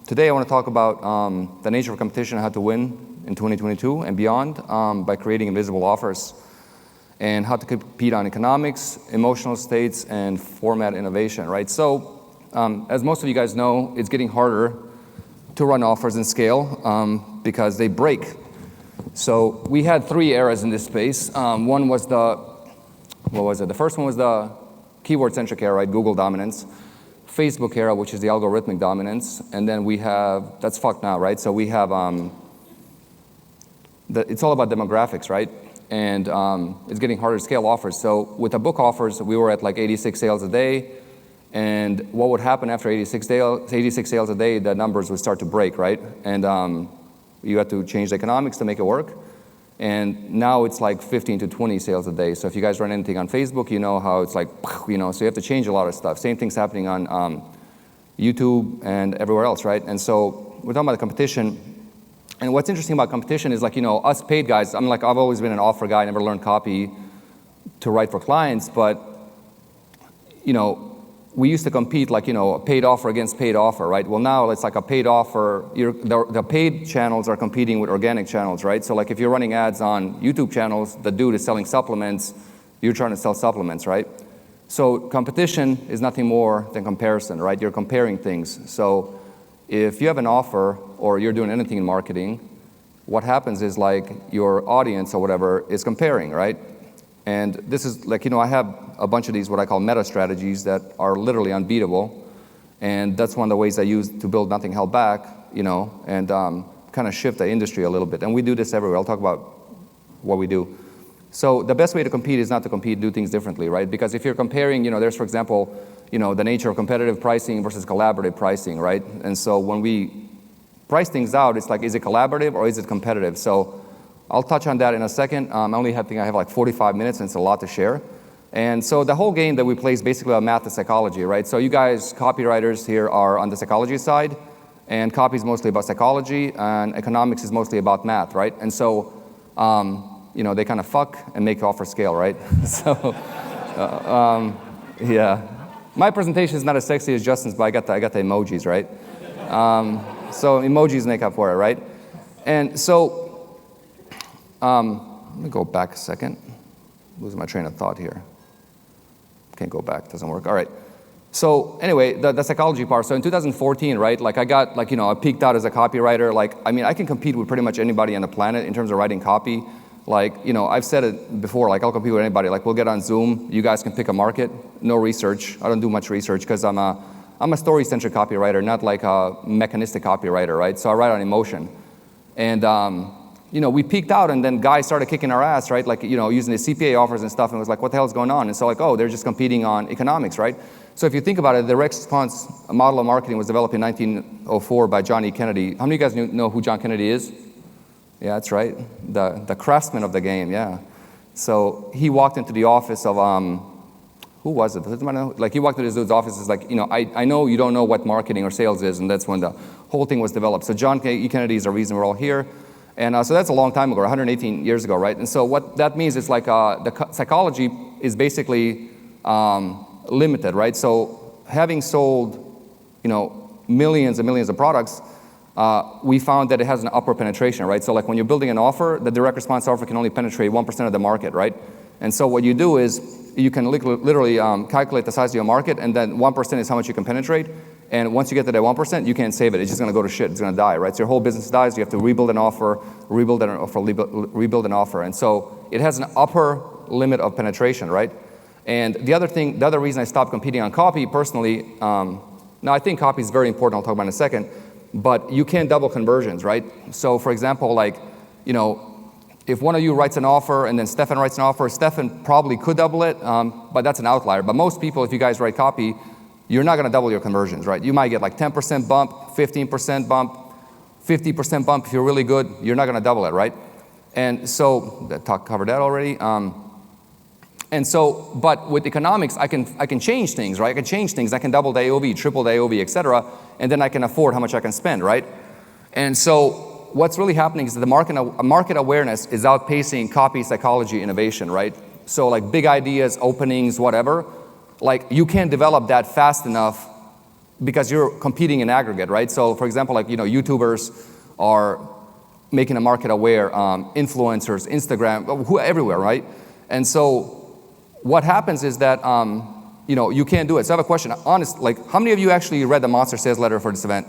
Today I want to talk about the nature of competition, how to win in 2022 and beyond by creating invisible offers, and how to compete on economics, emotional states, and format innovation, right? So, as most of you guys know, it's getting harder to run offers and scale because they break. So we had three eras in this space. One was the first one was the keyword-centric era, right? Google dominance. Facebook era, which is the algorithmic dominance. And then we have, that's fucked now, right? So we have, it's all about demographics, right? And it's getting harder to scale offers. So with the book offers, we were at like 86 sales a day. And what would happen after 86 sales a day, the numbers would start to break, right? And you had to change the economics to make it work. And now it's like 15 to 20 sales a day. So if you guys run anything on Facebook, you know how it's like, so you have to change a lot of stuff. Same thing's happening on YouTube and everywhere else, right? And so we're talking about the competition. And what's interesting about competition is like, us paid guys, I've always been an offer guy, never learned copy to write for clients, but, we used to compete like, a paid offer against paid offer, right? Well, now it's like a paid offer. The paid channels are competing with organic channels, right? So like if you're running ads on YouTube channels, the dude is selling supplements, you're trying to sell supplements, right? So competition is nothing more than comparison, right? You're comparing things. So if you have an offer or you're doing anything in marketing, what happens is like your audience or whatever is comparing, right? And this is like, I have a bunch of these what I call meta strategies that are literally unbeatable. And that's one of the ways I use to build nothing held back, and kind of shift the industry a little bit. And we do this everywhere. I'll talk about what we do. So the best way to compete is not to compete, do things differently, right? Because if you're comparing, there's, for example, the nature of competitive pricing versus collaborative pricing, right? And so when we price things out, it's like, is it collaborative or is it competitive? So I'll touch on that in a second. I have like 45 minutes, and it's a lot to share. And so the whole game that we play is basically about math and psychology, right? So you guys, copywriters here, are on the psychology side, and copy is mostly about psychology, and economics is mostly about math, right? And so, they kind of fuck and make offer scale, right? So, yeah. My presentation is not as sexy as Justin's, but I got the emojis, right? So emojis make up for it, right? And so, let me go back a second. Losing my train of thought here. Can't go back, doesn't work. All right. So anyway, the psychology part. So in 2014, right, like I got I peaked out as a copywriter. I can compete with pretty much anybody on the planet in terms of writing copy. I've said it before, I'll compete with anybody. We'll get on Zoom, you guys can pick a market, no research. I don't do much research because I'm a story-centric copywriter, not like a mechanistic copywriter, right? So I write on emotion. And we peaked out, and then guys started kicking our ass, right? Using the CPA offers and stuff, and it was like, what the hell is going on? And so they're just competing on economics, right? So if you think about it, the direct response model of marketing was developed in 1904 by John E. Kennedy. How many of you guys know who John Kennedy is? Yeah, that's right. The craftsman of the game, yeah. So he walked into the office of, who was it? He walked into this dude's office, is like, I know you don't know what marketing or sales is, and that's when the whole thing was developed. So John E. Kennedy is the reason we're all here. And so that's a long time ago, 118 years ago, right? And so what that means is the psychology is basically limited, right? So having sold, millions and millions of products, we found that it has an upper penetration, right? So when you're building an offer, the direct response offer can only penetrate 1% of the market, right? And so what you do is you can literally calculate the size of your market, and then 1% is how much you can penetrate. And once you get to that 1%, you can't save it. It's just going to go to shit. It's going to die, right? So your whole business dies. You have to rebuild an offer, rebuild an offer. And so it has an upper limit of penetration, right? And the other reason I stopped competing on copy personally, now I think copy is very important. I'll talk about it in a second. But you can't double conversions, right? So for example, if one of you writes an offer and then Stefan writes an offer, Stefan probably could double it, but that's an outlier. But most people, if you guys write copy, you're not going to double your conversions, right? You might get 10% bump, 15% bump, 50% bump if you're really good. You're not going to double it, right? And so, covered that already. But with economics, I can change things, right? I can change things. I can double the AOV, triple the AOV, etc. And then I can afford how much I can spend, right? And so what's really happening is that the market awareness is outpacing copy psychology innovation, right? So big ideas, openings, whatever. You can't develop that fast enough because you're competing in aggregate, right? So for example, like, YouTubers are making the market aware, influencers, Instagram, everywhere, right? And so what happens is that, you can't do it. So I have a question, honest, like, how many of you actually read the Monster Sales Letter for this event?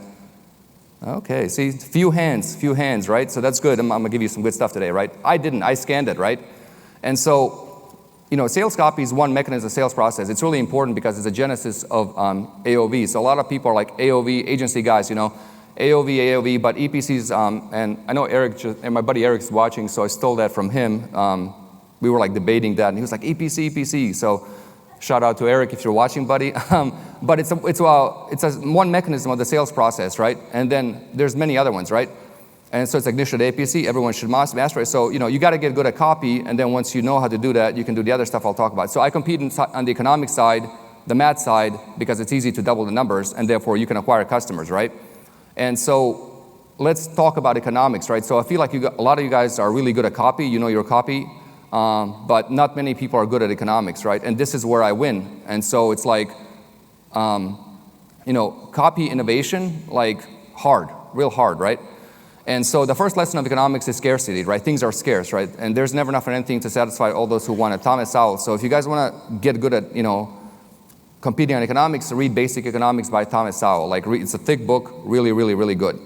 Okay, see, few hands, right? So that's good. I'm gonna give you some good stuff today, right? I didn't, I scanned it, right? And so, sales copy is one mechanism of sales process. It's really important because it's a genesis of AOV. So a lot of people are like AOV, agency guys, AOV, but EPCs, and I know Eric, and my buddy Eric's watching, so I stole that from him. We were like debating that, and he was like, EPC. So shout out to Eric if you're watching, buddy. But it's one mechanism of the sales process, right? And then there's many other ones, right? And so it's like initial APC, everyone should master it. So, you got to get good at copy, and then once you know how to do that, you can do the other stuff I'll talk about. So I compete on the economic side, the math side, because it's easy to double the numbers, and therefore you can acquire customers, right? And so let's talk about economics, right? So I feel like a lot of you guys are really good at copy, you know your copy, but not many people are good at economics, right? And this is where I win. And so it's like, copy innovation, like hard, real hard, right? And so the first lesson of economics is scarcity, right? Things are scarce, right? And there's never enough of anything to satisfy all those who want it. Thomas Sowell. So if you guys want to get good at, competing on economics, read Basic Economics by Thomas Sowell. Like, it's a thick book, really, really, really good.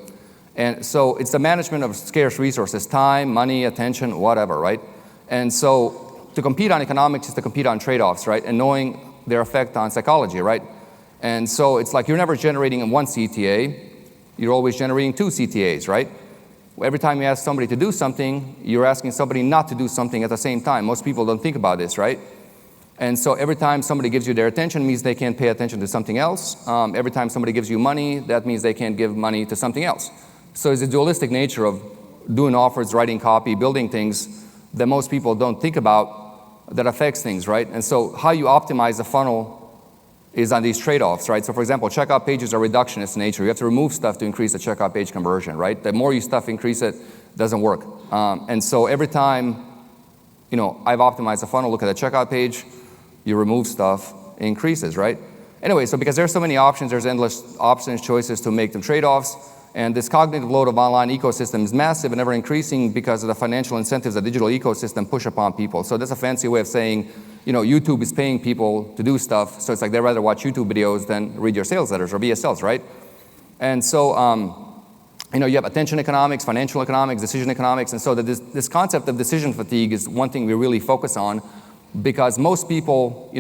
And so it's the management of scarce resources, time, money, attention, whatever, right? And so to compete on economics is to compete on trade-offs, right? And knowing their effect on psychology, right? And so it's like you're never generating one CTA, you're always generating two CTAs, right? Every time you ask somebody to do something, you're asking somebody not to do something at the same time. Most people don't think about this, right? And so every time somebody gives you their attention means they can't pay attention to something else. Every time somebody gives you money, that means they can't give money to something else. So it's a dualistic nature of doing offers, writing copy, building things that most people don't think about that affects things, right? And so how you optimize the funnel is on these trade-offs, right? So for example, checkout pages are reductionist in nature. You have to remove stuff to increase the checkout page conversion, right? The more you stuff increase it, doesn't work. And so every time, I've optimized the funnel, look at the checkout page, you remove stuff, it increases, right? Anyway, so because there's so many options, there's endless options, choices to make them trade-offs, and this cognitive load of online ecosystem is massive and ever increasing because of the financial incentives the digital ecosystem push upon people. So that's a fancy way of saying, YouTube is paying people to do stuff, so it's like they'd rather watch YouTube videos than read your sales letters or VSLs, right? And so, you have attention economics, financial economics, decision economics, and so this concept of decision fatigue is one thing we really focus on because most people,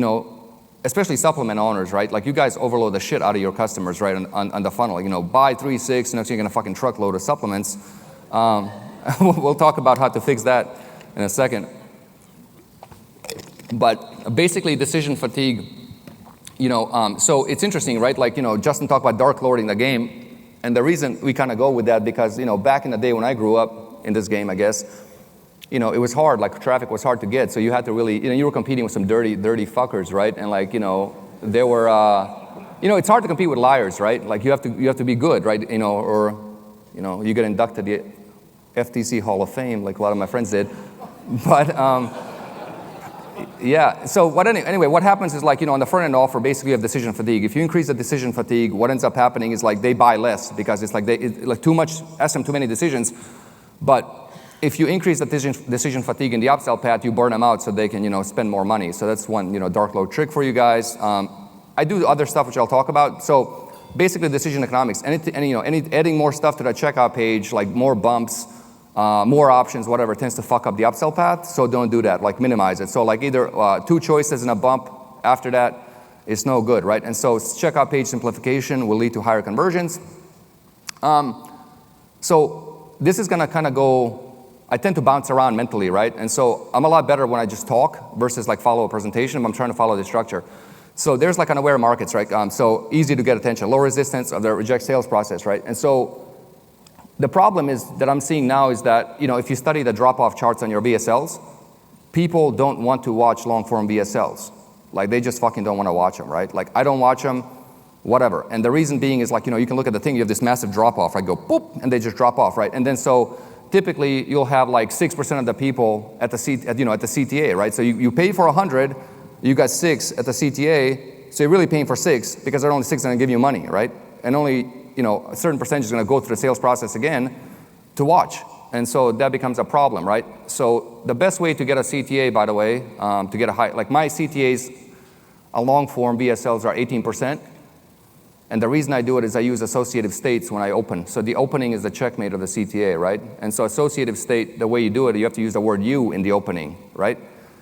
especially supplement owners, right? Like you guys overload the shit out of your customers, right, on the funnel. Buy 3, 6, next you're gonna fucking truckload of supplements. We'll talk about how to fix that in a second. But basically decision fatigue, so it's interesting, right? Like, Justin talked about dark lording the game. And the reason we kind of go with that because, back in the day when I grew up in this game, I guess, it was hard, like traffic was hard to get. So you had to really, you were competing with some dirty fuckers, right? And like, there were, it's hard to compete with liars, right? Like you have to be good, right? Or you get inducted to the FTC Hall of Fame, like a lot of my friends did. But, yeah, so anyway, what happens is like, on the front end offer, basically you have decision fatigue. If you increase the decision fatigue, what ends up happening is like they buy less because it's like ask them too many decisions. But if you increase the decision fatigue in the upsell path, you burn them out so they can, spend more money. So that's one, dark load trick for you guys. I do other stuff which I'll talk about. So basically decision economics, adding more stuff to the checkout page, like more bumps, more options, whatever, tends to fuck up the upsell path, so don't do that, like minimize it. So like either 2 choices and a bump after that is no good, right? And so checkout page simplification will lead to higher conversions. So this is gonna kind of go, I tend to bounce around mentally, right? And so I'm a lot better when I just talk versus like follow a presentation, I'm trying to follow the structure. So there's like unaware markets, right? So easy to get attention, low resistance of the reject sales process, right? And so the problem is that I'm seeing now is that, if you study the drop-off charts on your VSLs, people don't want to watch long-form VSLs. Like, they just fucking don't want to watch them, right? Like, I don't watch them, whatever. And the reason being is like, you can look at the thing, you have this massive drop-off, right? Go, boop, and they just drop off, right? And then so typically you'll have like 6% of the people at the CTA, right? So you pay for 100, you got 6 at the CTA, so you're really paying for 6 because there are only 6 that are going to give you money, right? And only, a certain percentage is going to go through the sales process again to watch. And so that becomes a problem, right? So the best way to get a CTA, by the way, to get a high, like my CTAs, long form VSLs are 18%. And the reason I do it is I use associative states when I open. So the opening is the checkmate of the CTA, right? And so associative state, the way you do it, you have to use the word you in the opening, right?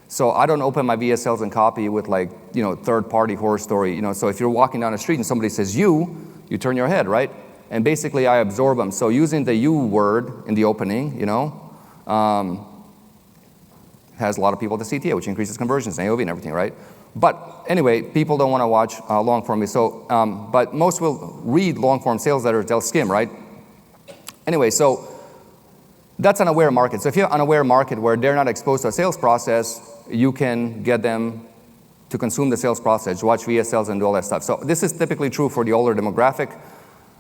So I don't open my VSLs and copy with like, third-party horror story. So if you're walking down the street and somebody says you turn your head, right? And basically I absorb them. So using the you word in the opening, has a lot of people at the CTA, which increases conversions and AOV and everything, right? But anyway, people don't want to watch long form. So, but most will read long form sales letters, they'll skim, right? Anyway, so that's an aware market. So if you have an unaware market where they're not exposed to a sales process, you can get them to consume the sales process, watch VSLs and do all that stuff. So this is typically true for the older demographic.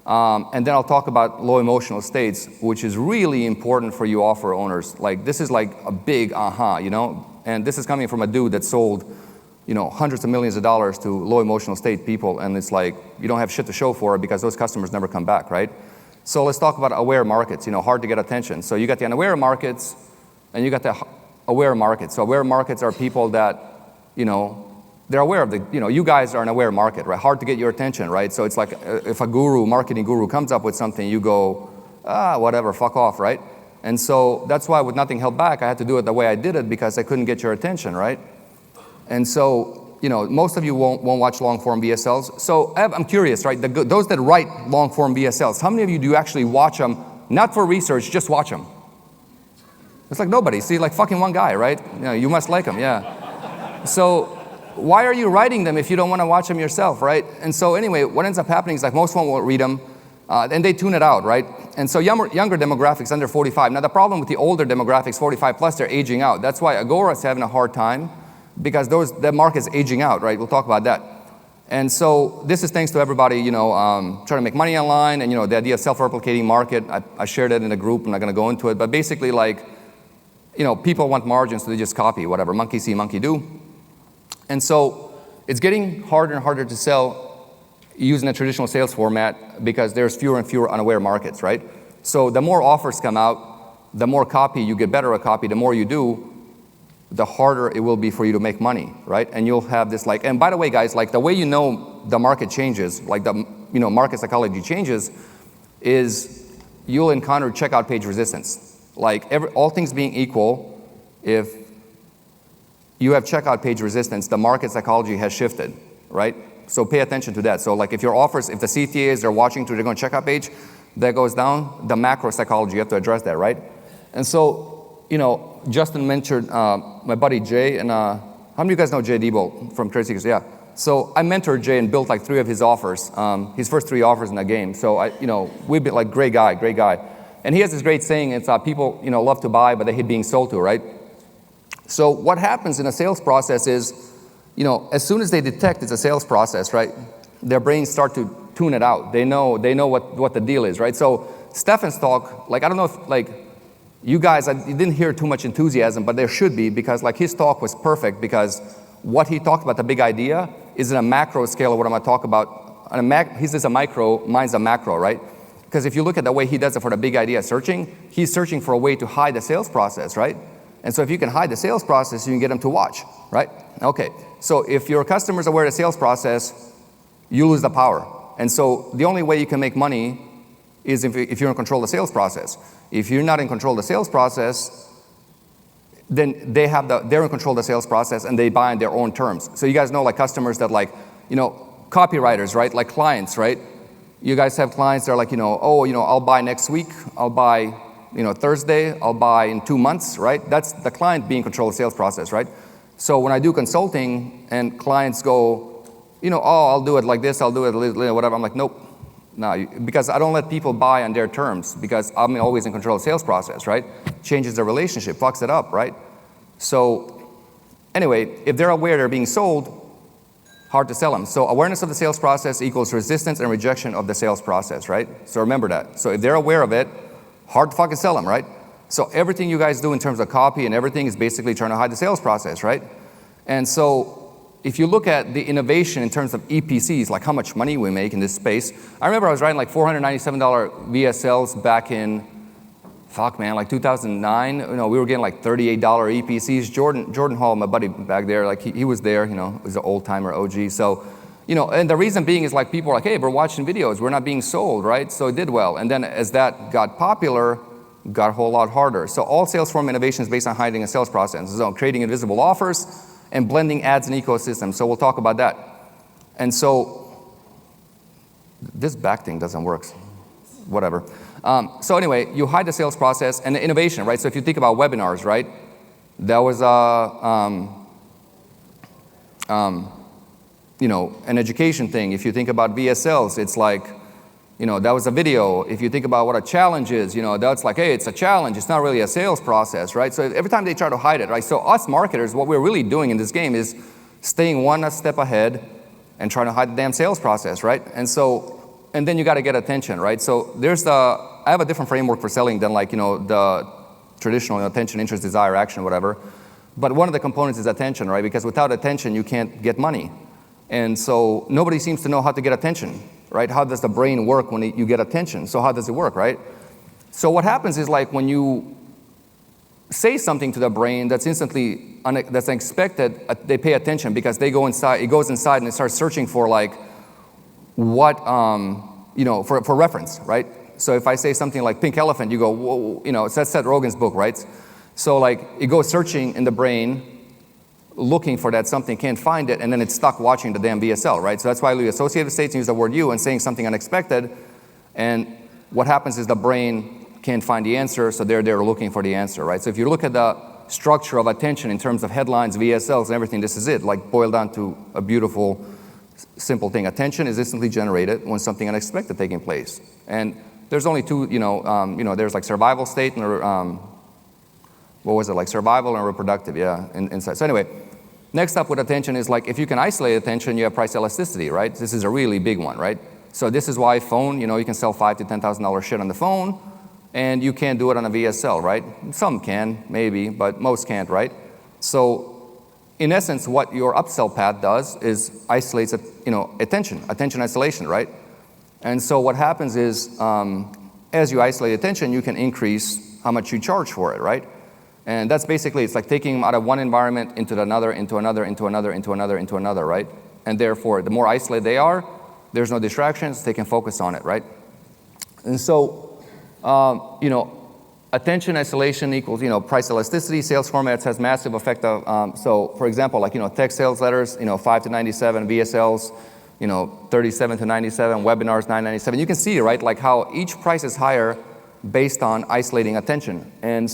And then I'll talk about low emotional states, which is really important for you offer owners. Like this is like a big aha, and this is coming from a dude that sold hundreds of millions of dollars to low emotional state people, and it's like you don't have shit to show for it because those customers never come back, right? So let's talk about aware markets, hard to get attention. So you got the unaware markets and you got the aware markets. So aware markets are people that, they're aware of you guys are an aware market, right? Hard to get your attention, right? So it's like if a marketing guru comes up with something, you go, whatever, fuck off, right? And so that's why with Nothing Held Back, I had to do it the way I did it because I couldn't get your attention, right? And so, most of you won't watch long-form VSLs. So I'm curious, right? Those that write long-form VSLs, how many of you do actually watch them, not for research, just watch them? It's like nobody. See, like fucking one guy, right? You must like him, yeah. So why are you writing them if you don't want to watch them yourself, right? And so anyway, what ends up happening is like most one won't read them, and they tune it out, right? And so younger demographics under 45. Now the problem with the older demographics, 45 plus, they're aging out. That's why Agora is having a hard time, because that market is aging out, right? We'll talk about that. And so this is thanks to everybody, trying to make money online, and the idea of self-replicating market. I shared it in a group. I'm not going to go into it, but basically, like, people want margins, so they just copy whatever monkey see, monkey do. And so it's getting harder and harder to sell using a traditional sales format because there's fewer and fewer unaware markets, right? So the more offers come out, the more copy you get better at copy. The more you do, the harder it will be for you to make money, right? And you'll have this like, and by the way, guys, like the way the market changes, like the market psychology changes, is you'll encounter checkout page resistance. Like all things being equal, if you have checkout page resistance, the market psychology has shifted, right? So pay attention to that. So like if your offers, if the CTAs are watching through, they're going to checkout page, that goes down, the macro psychology, you have to address that, right? And so, Justin mentored my buddy Jay, and how many of you guys know Jay Debo from Trade Secrets? Yeah. So I mentored Jay and built like 3 of his offers, his first 3 offers in the game. So we've been like great guy. And he has this great saying, it's people, love to buy, but they hate being sold to, right? So what happens in a sales process is, as soon as they detect it's a sales process, right, their brains start to tune it out. They know what the deal is, right? So Stefan's talk, like, I don't know if, like, you guys, you didn't hear too much enthusiasm, but there should be, because like his talk was perfect, because what he talked about, the big idea, is in a macro scale of what I'm going to talk about. His is a micro, mine's a macro, right? Because if you look at the way he does it for the big idea searching, he's searching for a way to hide the sales process, right? And so if you can hide the sales process, you can get them to watch, right? Okay, so if your customer's aware of the sales process, you lose the power. And so the only way you can make money is if you're in control of the sales process. If you're not in control of the sales process, then they're in control of the sales process and they buy on their own terms. So you guys know like customers that like, copywriters, right? Like clients, right? You guys have clients that are like, I'll buy next week, I'll buy, Thursday, I'll buy in 2 months, right? That's the client being in control of the sales process, right? So when I do consulting and clients go, I'll do it like this, I'll do it whatever, I'm like, nope. No, because I don't let people buy on their terms, because I'm always in control of the sales process, right? Changes the relationship, fucks it up, right? So anyway, if they're aware they're being sold, hard to sell them. So awareness of the sales process equals resistance and rejection of the sales process, right? So remember that. So if they're aware of it, hard to fucking sell them, right? So everything you guys do in terms of copy and everything is basically trying to hide the sales process, right? And so if you look at the innovation in terms of EPCs, like how much money we make in this space, I remember I was writing like $497 VSLs back in, like 2009. We were getting like $38 EPCs. Jordan Hall, my buddy back there, like he was there, he's an old timer OG. So, and the reason being is like people are like, hey, we're watching videos, we're not being sold, right? So it did well. And then as that got popular, got a whole lot harder. So all sales form innovation is based on hiding a sales process. So creating invisible offers and blending ads and ecosystems. So we'll talk about that. And so this back thing doesn't work. Whatever. So anyway, you hide the sales process and the innovation, right? So if you think about webinars, right? That was an education thing. If you think about VSLs, it's like, that was a video. If you think about what a challenge is, that's like, hey, it's a challenge. It's not really a sales process, right? So every time they try to hide it, right? So us marketers, what we're really doing in this game is staying one step ahead and trying to hide the damn sales process, right? And then you got to get attention, right? So I have a different framework for selling than like, the traditional attention, interest, desire, action, whatever. But one of the components is attention, right? Because without attention, you can't get money. And so nobody seems to know how to get attention, right? How does the brain work when you get attention? So how does it work, right? So what happens is like when you say something to the brain that's that's unexpected, they pay attention because it goes inside and it starts searching for like what, for reference, right? So if I say something like pink elephant, you go, whoa, that's Seth Rogen's book, right? So like it goes searching in the brain, looking for that something, can't find it, and then it's stuck watching the damn VSL, right? So that's why we associate with states and use the word you and saying something unexpected, and what happens is the brain can't find the answer, so they're there looking for the answer, right? So if you look at the structure of attention in terms of headlines, VSLs, and everything, this is it, like boiled down to a beautiful, simple thing. Attention is instantly generated when something unexpected taking place. And there's only two, there's like survival state and, survival and reproductive, inside. So anyway, next up with attention is like, if you can isolate attention, you have price elasticity, right? This is a really big one, right? So this is why phone, you can sell $5,000 to $10,000 shit on the phone, and you can't do it on a VSL, right? Some can, maybe, but most can't, right? So in essence, what your upsell path does is isolates, attention isolation, right? And so what happens is, as you isolate attention, you can increase how much you charge for it, right? And that's basically, it's like taking them out of one environment into another, into another, into another, into another, into another, right? And therefore, the more isolated they are, there's no distractions, they can focus on it, right? And so, attention isolation equals, price elasticity. Sales formats has massive effect of, so for example, like, text sales letters, 5 to 97, VSLs, 37 to 97, webinars, 997. You can see, right, like how each price is higher based on isolating attention. And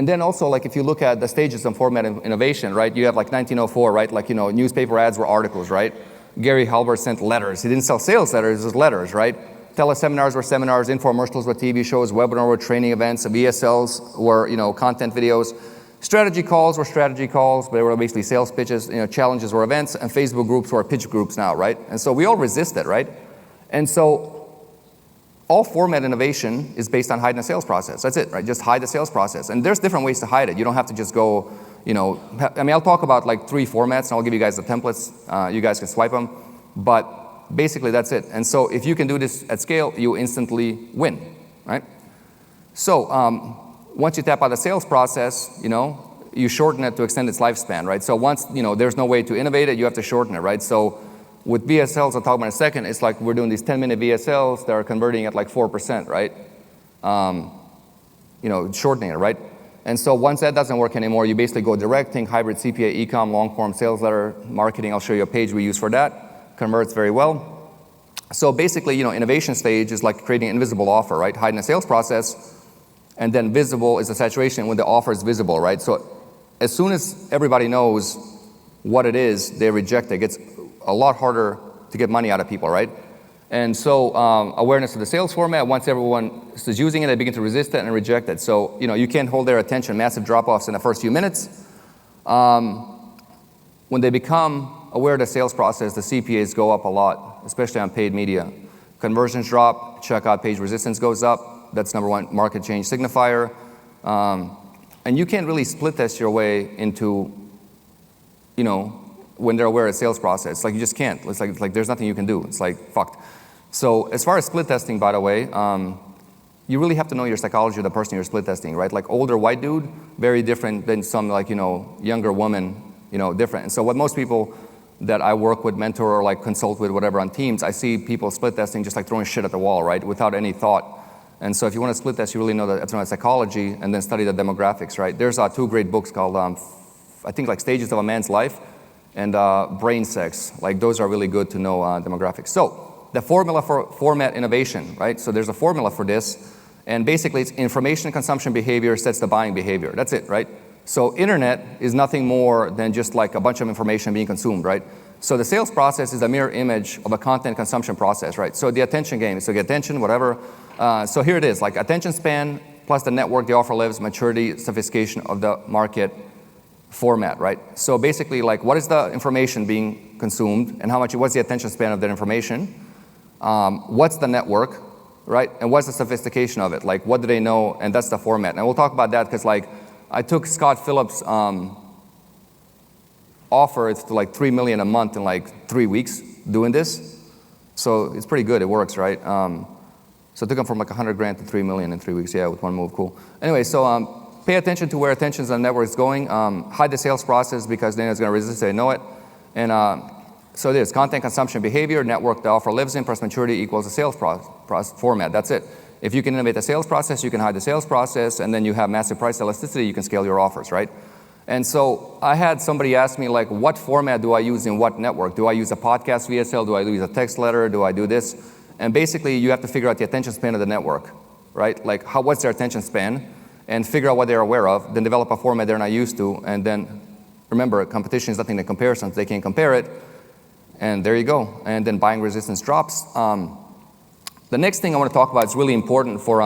then also, like, if you look at the stages of format innovation, right, you have like 1904, right, like, newspaper ads were articles, right? Gary Halbert sent letters. He didn't sell sales letters, it was letters, right? Teleseminars were seminars, infomercials were TV shows, webinar were training events, VSLs were, content videos. Strategy calls were strategy calls, but they were basically sales pitches, challenges were events, and Facebook groups were pitch groups now, right? And so we all resist it, right? And so all format innovation is based on hiding the sales process. That's it, right? Just hide the sales process. And there's different ways to hide it. You don't have to just go, I'll talk about like 3 formats, and I'll give you guys the templates. You guys can swipe them. But basically, that's it. And so if you can do this at scale, you instantly win, right? So once you tap out the sales process, you shorten it to extend its lifespan, right? So once, there's no way to innovate it, you have to shorten it, right? So with VSLs, I'll talk about in a second, it's like we're doing these 10-minute VSLs that are converting at like 4%, right? Shortening it, right? And so once that doesn't work anymore, you basically go direct, think hybrid CPA, e-com, long-form sales letter, marketing. I'll show you a page we use for that. Converts very well. So basically, innovation stage is like creating an invisible offer, right? Hiding a sales process. And then visible is the saturation when the offer is visible, right? So as soon as everybody knows what it is, they reject it. It gets a lot harder to get money out of people, right? And so awareness of the sales format, once everyone is using it, they begin to resist it and reject it. So, you can't hold their attention, massive drop-offs in the first few minutes. When they become aware of the sales process, the CPAs go up a lot, especially on paid media. Conversions drop, checkout page resistance goes up. That's number one market change signifier. And you can't really split test your way into, when they're aware of sales process. Like you just can't. It's like there's nothing you can do. It's like fucked. So as far as split testing, by the way, you really have to know your psychology of the person you're split testing, right? Like older white dude, very different than some like, younger woman, different. And so what most people that I work with, mentor, or like consult with, whatever, on teams, I see people split testing just like throwing shit at the wall, right? Without any thought. And so if you want to split test, you really know the psychology and then study the demographics, right? There's 2 great books called, I think like Stages of a Man's Life and Brain Sex. Like those are really good to know demographics. So the formula for format innovation, right? So there's a formula for this. And basically, it's information consumption behavior sets the buying behavior. That's it, right? So internet is nothing more than just like a bunch of information being consumed, right? So the sales process is a mirror image of a content consumption process, right? So the attention game, so the attention, whatever. So here it is, like attention span plus the network, the offer lives, maturity, sophistication of the market format, right? So basically, like what is the information being consumed and what's the attention span of that information? What's the network? Right? And what's the sophistication of it? Like, what do they know? And that's the format. And we'll talk about that because, like, I took Scott Phillips' offer. It's to like $3 million a month in like 3 weeks doing this. So it's pretty good. It works, right? So it took him from like 100 grand to 3 million in 3 weeks. Yeah, with one move. Cool. Anyway, so pay attention to where attention on the network is going. Hide the sales process because then it's going to resist. They know it. And so it is content consumption behavior, network the offer lives in, plus maturity equals the sales format. That's it. If you can innovate the sales process, you can hide the sales process, and then you have massive price elasticity, you can scale your offers, right? And so I had somebody ask me, like, what format do I use in what network? Do I use a podcast VSL? Do I use a text letter? Do I do this? And basically, you have to figure out the attention span of the network, right? Like, what's their attention span? And figure out what they're aware of, then develop a format they're not used to, and then remember, competition is nothing to comparison, so they can't compare it. And there you go. And then buying resistance drops. The next thing I want to talk about is really important for,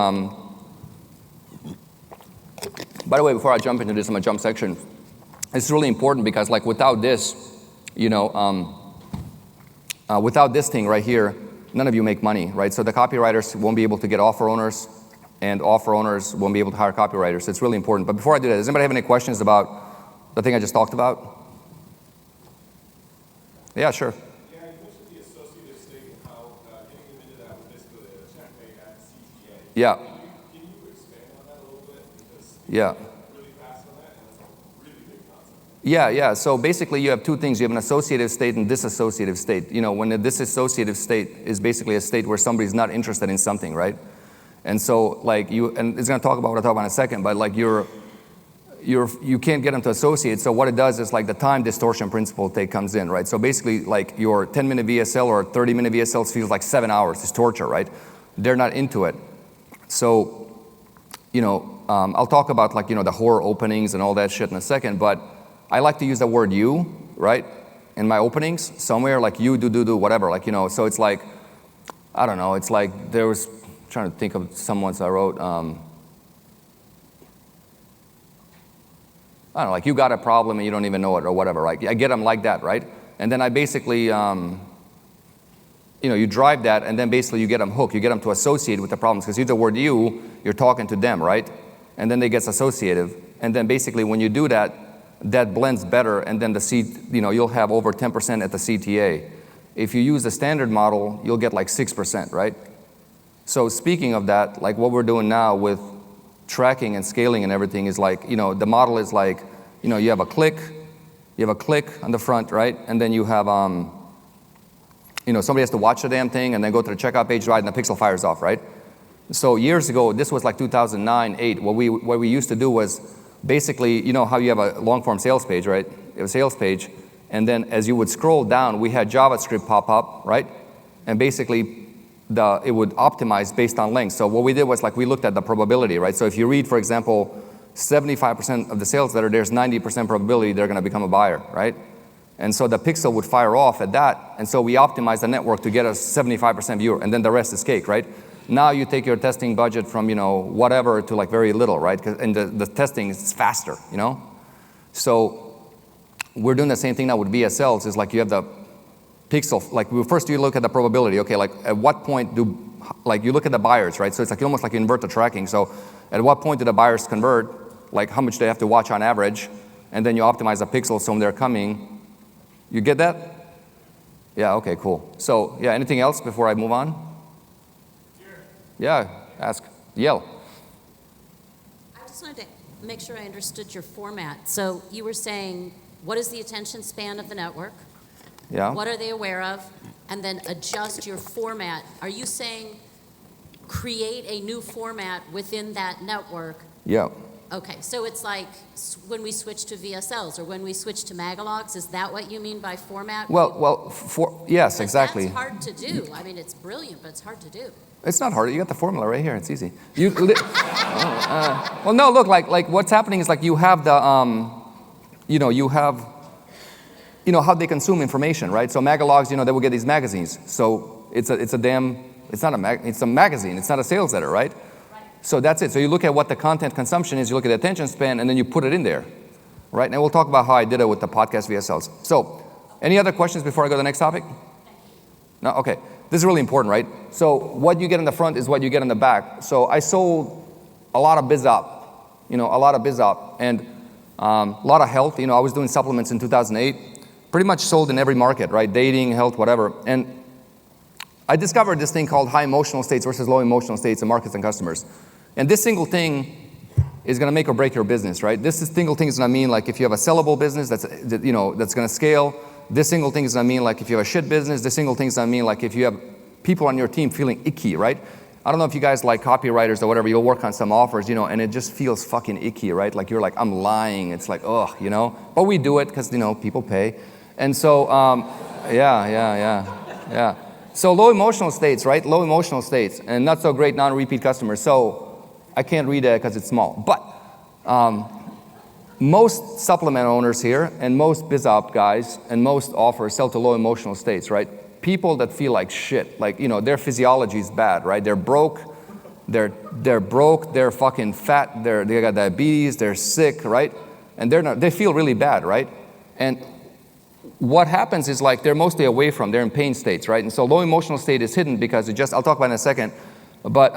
by the way, before I jump into this, I'm going to jump section. It's really important because like without this, without this thing right here, none of you make money, right? So the copywriters won't be able to get offer owners, and offer owners won't be able to hire copywriters. It's really important. But before I do that, does anybody have any questions about the thing I just talked about? Yeah, sure. Yeah, you mentioned the associative state and how getting them into that would basically checkmate at CTA. Yeah. Can you expand on that a little bit? Because Yeah. really fast on that, and it's a really big concept. Yeah. So basically, you have 2 things. You have an associative state and disassociative state. When the disassociative state is basically a state where somebody's not interested in something, right? And so, like and it's going to talk about what I talk about in a second, but like you can't get them to associate. So what it does is like the time distortion principle comes in, right? So basically like your 10-minute VSL or 30-minute VSL feels like 7 hours. It's torture, right? They're not into it. So, I'll talk about like, the horror openings and all that shit in a second, but I like to use the word you, right? In my openings somewhere, like you, do, whatever. Like, so it's like, I don't know. It's like I'm trying to think of someone's I wrote, I don't know, like you got a problem and you don't even know it or whatever, right? I get them like that, right? And then I basically, you drive that and then basically you get them hooked. You get them to associate with the problems because you use the word you're talking to them, right? And then they get associative. And then basically when you do that, that blends better and then you'll have over 10% at the CTA. If you use the standard model, you'll get like 6%, right? So speaking of that, like what we're doing now with tracking and scaling and everything is like, the model is like, you have a click on the front, right? And then you have, somebody has to watch the damn thing and then go to the checkout page, right? And the pixel fires off, right? So years ago, this was like 2009, 8. What we used to do was basically, how you have a long form sales page, right? You have a sales page. And then as you would scroll down, we had JavaScript pop up, right? And basically, it would optimize based on length. So what we did was like we looked at the probability, right? So if you read, for example, 75% of the sales letter, there's 90% probability they're going to become a buyer, right? And so the pixel would fire off at that. And so we optimized the network to get us 75% viewer, and then the rest is cake, right? Now you take your testing budget from, whatever to like very little, right? And the testing is faster, So we're doing the same thing now with VSLs. Is like you have the pixel, like first you look at the probability, okay, like at what point you look at the buyers, right? So it's like almost like you invert the tracking. So at what point do the buyers convert, like how much they have to watch on average, and then you optimize the pixels so when they're coming, You get that? Yeah, okay, cool. So, yeah, anything else before I move on? Sure. Yeah, ask. Yell. I just wanted to make sure I understood your format. So you were saying, what is the attention span of the network? Yeah. What are they aware of? And then adjust your format. Are you saying create a new format within that network? Yeah. Okay, so it's like when we switch to VSLs or when we switch to Magalogs, is that what you mean by format? Yes, 'Cause exactly. That's hard to do. I mean, it's brilliant, but it's hard to do. It's not hard. You got the formula right here. It's easy. Well, no, look, like what's happening is like you have the, how they consume information, right? So Magalogs, they will get these magazines. So it's a magazine. It's not a sales letter, right? So that's it. So you look at what the content consumption is, you look at the attention span, and then you put it in there, right? And we'll talk about how I did it with the podcast VSLs. So any other questions before I go to the next topic? No? Okay. This is really important, right? So what you get in the front is what you get in the back. So I sold a lot of biz op, and a lot of health. I was doing supplements in 2008. Pretty much sold in every market, right? Dating, health, whatever. And I discovered this thing called high emotional states versus low emotional states in markets and customers. And this single thing is going to make or break your business, right? This single thing is going to mean like if you have a sellable business that's going to scale. This single thing is going to mean like if you have a shit business. This single thing is going to mean like if you have people on your team feeling icky, right? I don't know if you guys like copywriters or whatever. You'll work on some offers, and it just feels fucking icky, right? Like you're like, I'm lying. It's like, ugh, But we do it because, people pay. And so, yeah. So low emotional states, right? Low emotional states and not so great non-repeat customers. So I can't read it because it's small. But most supplement owners here and most biz op guys and most offers sell to low emotional states, right? People that feel like shit, like, their physiology is bad, right? They're broke, they're broke, they're fucking fat, they got diabetes, they're sick, right? And they feel really bad, right? And what happens is like they're mostly away from, they're in pain states, right? And so low emotional state is hidden because I'll talk about it in a second, but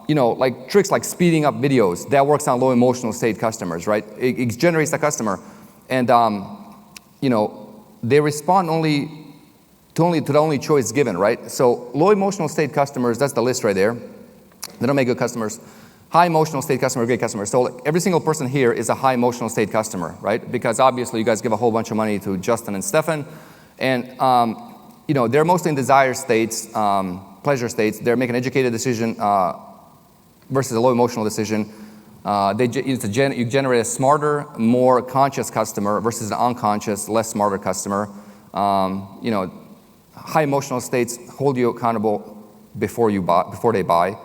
like tricks like speeding up videos, that works on low emotional state customers, right? It generates the customer. And, they respond to the only choice given, right? So low emotional state customers, that's the list right there. They don't make good customers. High emotional state customer, great customers. So like, every single person here is a high emotional state customer, right? Because obviously you guys give a whole bunch of money to Justin and Stefan. And, they're mostly in desire states, pleasure states. They're making an educated decision versus a low emotional decision. You generate a smarter, more conscious customer versus an unconscious, less smarter customer. High emotional states hold you accountable before they buy.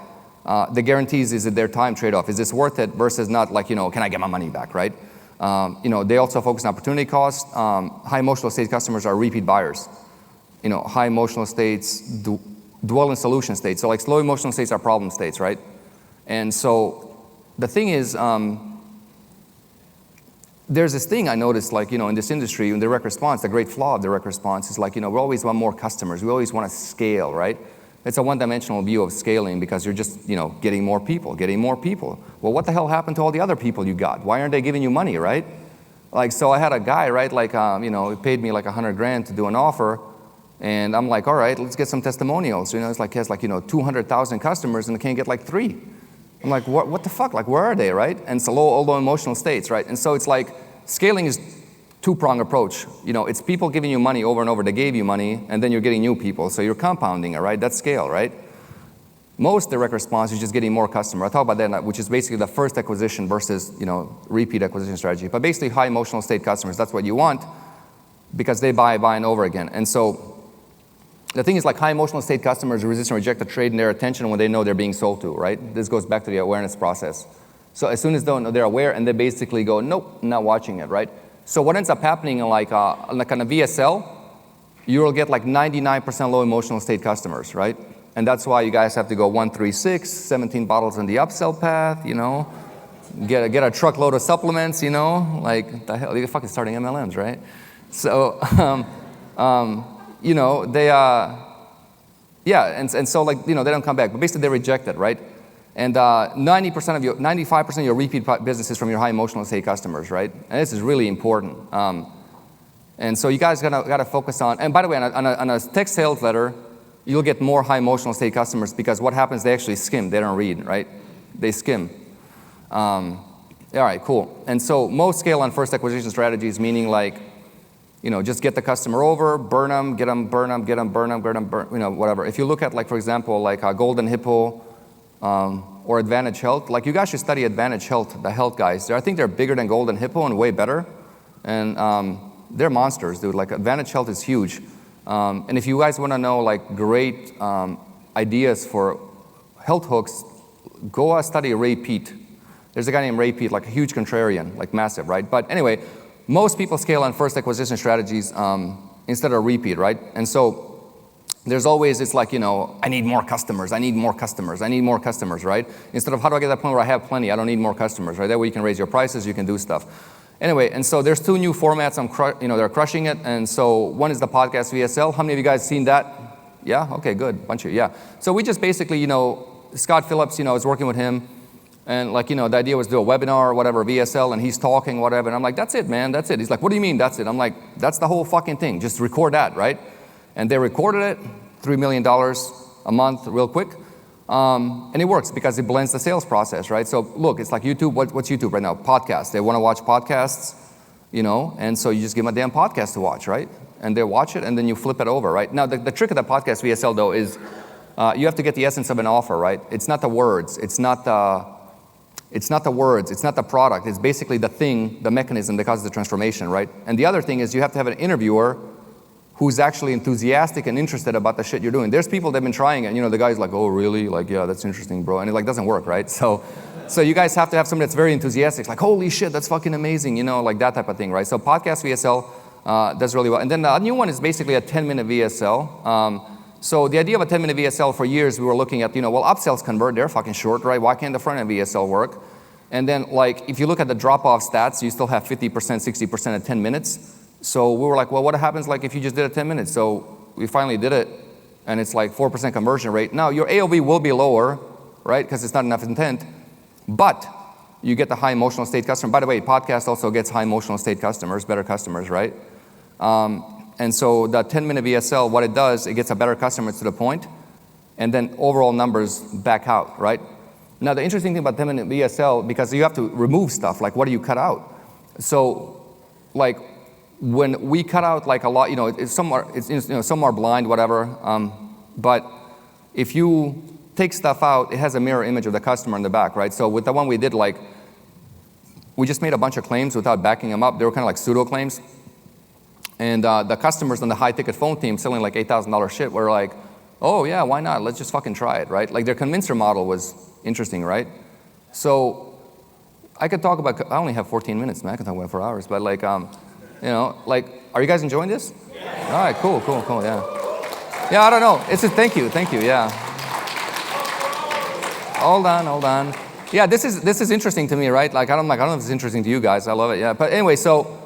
The guarantees is that their time trade-off. Is this worth it versus not like, can I get my money back, right? They also focus on opportunity cost. High emotional state customers are repeat buyers. High emotional states dwell in solution states. So like low emotional states are problem states, right? And so the thing is, there's this thing I noticed, like, in this industry, in direct response, the great flaw of direct response is like, we always want more customers. We always want to scale, right? It's a one-dimensional view of scaling because you're just, getting more people. Well, what the hell happened to all the other people you got? Why aren't they giving you money, right? Like, so I had a guy, right, like, he paid me like $100,000 to do an offer, and I'm like, all right, let's get some testimonials. It's like he has like, 200,000 customers and they can't get like 3. I'm like, what the fuck? Like, where are they, right? And it's low emotional states, right? And so it's like scaling is two-pronged approach. It's people giving you money over and over. They gave you money, and then you're getting new people. So you're compounding it, right? That's scale, right? Most direct response is just getting more customer. I'll talk about that, which is basically the first acquisition versus, repeat acquisition strategy. But basically, high emotional state customers, that's what you want because they buy and over again. And so the thing is, like, high emotional state customers resist and reject the trade in their attention when they know they're being sold to, right? This goes back to the awareness process. So as soon as they're aware and they basically go, nope, not watching it, right? So what ends up happening like on a VSL, you'll get like 99% low emotional state customers, right? And that's why you guys have to go 136, 17 bottles on the upsell path, get a truckload of supplements, like the hell, you're fucking starting MLMs, right? So, and so like, they don't come back, but basically they reject it, right? And 95% of your repeat business is from your high emotional state customers, right? And this is really important. And so you guys gotta focus on, and by the way, on a text sales letter, you'll get more high emotional state customers because what happens, they actually skim, they don't read, right? They skim. All right, cool. And so most scale on first acquisition strategies, meaning like, just get the customer over, burn them, get them, burn them, get them, burn them, whatever. If you look at, like, for example, like Golden Hippo or Advantage Health, like, you guys should study Advantage Health, the health guys. I think they're bigger than Golden Hippo and way better. And they're monsters, dude. Like, Advantage Health is huge. And if you guys want to know, like, great ideas for health hooks, go study Ray Peat. There's a guy named Ray Peat, like a huge contrarian, like massive, right? But anyway, most people scale on first acquisition strategies instead of repeat, right? And so there's always, it's like, I need more customers, I need more customers, I need more customers, right? Instead of how do I get to that point where I have plenty, I don't need more customers, right? That way you can raise your prices, you can do stuff. Anyway, and so there's 2 new formats, they're crushing it. And so one is the podcast VSL. How many of you guys seen that? Yeah? Okay, good. Bunch of you, yeah. So we just basically, Scott Phillips, is working with him. And like, the idea was to do a webinar or whatever, VSL, and he's talking, whatever. And I'm like, that's it, man, that's it. He's like, what do you mean, that's it? I'm like, that's the whole fucking thing. Just record that, right? And they recorded it, $3 million a month, real quick. And it works because it blends the sales process, right? So look, it's like YouTube. What's YouTube right now? Podcasts. They want to watch podcasts, and so you just give them a damn podcast to watch, right? And they watch it, and then you flip it over, right? Now, the trick of the podcast VSL, though, is you have to get the essence of an offer, right? It's not the words. It's not the words. It's not the product. It's basically the thing, the mechanism that causes the transformation, right? And the other thing is you have to have an interviewer who's actually enthusiastic and interested about the shit you're doing. There's people that have been trying it, the guy's like, oh, really? Like, yeah, that's interesting, bro. And it doesn't work, right? So you guys have to have somebody that's very enthusiastic, like, holy shit, that's fucking amazing, like that type of thing, right? So podcast VSL does really well. And then the new one is basically a 10-minute VSL. So the idea of a 10-minute VSL, for years we were looking at, upsells convert, they're fucking short, right? Why can't the front-end VSL work? And then, like, if you look at the drop-off stats, you still have 50%, 60% at 10 minutes. So we were like, well, what happens like if you just did it 10 minutes? So we finally did it, and it's like 4% conversion rate. Now, your AOV will be lower, right, because it's not enough intent, but you get the high emotional state customer. By the way, podcast also gets high emotional state customers, better customers, right? And so the 10-minute VSL, what it does, it gets a better customer to the point, and then overall numbers back out, right? Now, the interesting thing about 10-minute VSL, because you have to remove stuff, like what do you cut out? So, like, when we cut out like a lot, some are blind, whatever, but if you take stuff out, it has a mirror image of the customer in the back, right? So with the one we did, like, we just made a bunch of claims without backing them up. They were kind of like pseudo claims. And the customers on the high-ticket phone team selling like $8,000 shit were like, oh, yeah, why not? Let's just fucking try it, right? Like, their convincer model was interesting, right? So I could talk about, I only have 14 minutes, man. I can talk about it for hours. But, like, like, are you guys enjoying this? Yeah. All right, cool, yeah. Yeah, I don't know. Thank you, yeah. Hold on. Yeah, this is interesting to me, right? Like, I don't know if it's interesting to you guys. I love it, yeah. But anyway, so